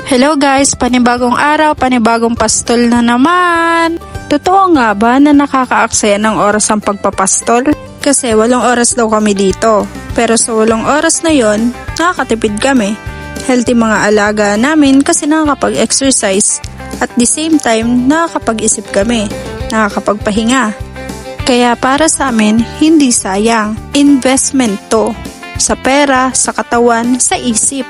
Hello guys, panibagong araw, panibagong pastol na naman. Totoo nga ba na nakakaaksaya ng oras ang pagpapastol? Kasi 8 oras daw kami dito. Pero sa 8 oras na yon, nakakatipid kami. Healthy mga alaga namin kasi nakakapag-exercise. At the same time, nakakapag-isip kami, nakakapagpahinga. Kaya para sa amin, hindi sayang. Investment to. Sa pera, sa katawan, sa isip.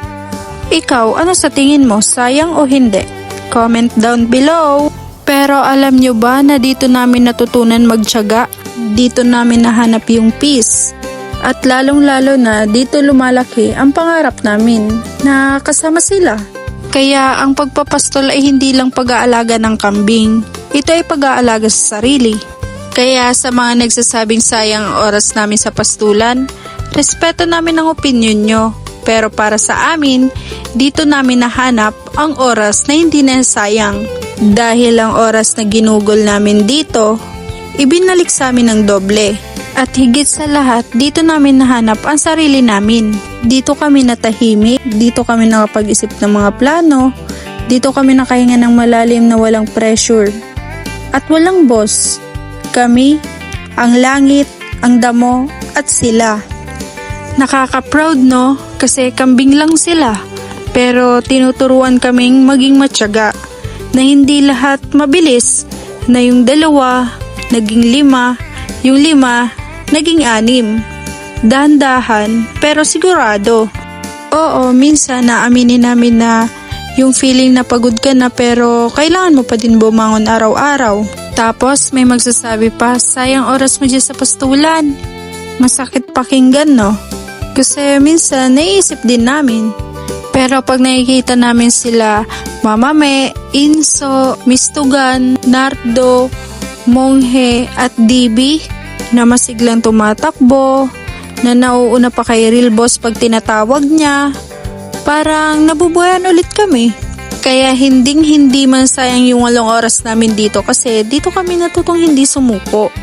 Ikaw, ano sa tingin mo, sayang o hindi? Comment down below. Pero alam nyo ba na dito namin natutunan magtiyaga? Dito namin nahanap yung peace. At lalong-lalo na dito lumalaki ang pangarap namin na kasama sila. Kaya ang pagpapastol ay hindi lang pag-aalaga ng kambing. Ito ay pag-aalaga sa sarili. Kaya sa mga nagsasabing sayang ang oras namin sa pastulan, respeto namin ang opinion nyo. Pero para sa amin, dito namin nahanap ang oras na hindi na sayang. Dahil ang oras na ginugol namin dito, ibinalik sa amin ng doble. At higit sa lahat, dito namin nahanap ang sarili namin. Dito kami natahimik, dito kami nakapag-isip ng mga plano, dito kami nakahinga ng malalim na walang pressure. At walang boss. Kami, ang langit, ang damo, at sila. Nakaka-proud no? Kasi kambing lang sila. Pero tinuturuan kaming maging matyaga. Na hindi lahat mabilis. Na yung 2, naging 5. Yung 5, naging 6. Dahan-dahan, pero sigurado. Oo, minsan naaminin namin na yung feeling na pagod ka na pero kailangan mo pa din bumangon araw-araw. Tapos may magsasabi pa, sayang oras mo dyan sa pastulan. Masakit pakinggan no? Kasi minsan naiisip din namin. Pero pag nakikita namin sila Mama Me, Inso, Mistugan, Nardo, Monghe at DB na masiglang tumatakbo, na nauuna pa kay Real Boss pag tinatawag niya, parang nabubuhayan ulit kami. Kaya hindi man sayang yung 8 oras namin dito kasi dito kami natutong hindi sumuko.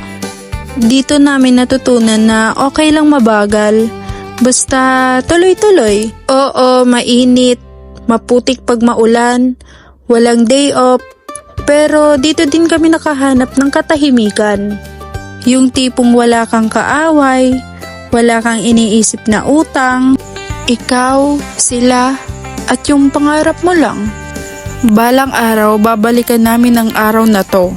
Dito namin natutunan na okay lang mabagal. Basta tuloy-tuloy. Oo, mainit, maputik pag maulan, walang day off. Pero dito din kami nakahanap ng katahimikan. Yung tipong wala kang kaaway, wala kang iniisip na utang, ikaw, sila, at yung pangarap mo lang. Balang araw, babalikan namin ang araw na to.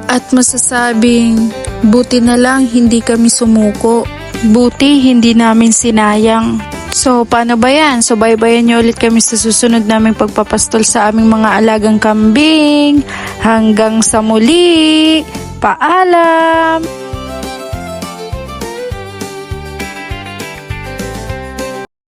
At masasabing, buti na lang hindi kami sumuko. Buti hindi namin sinayang. So paano ba yan? So baybayan nyo ulit kami sa susunod naming pagpapastol sa aming mga alagang kambing. Hanggang sa muli. Paalam!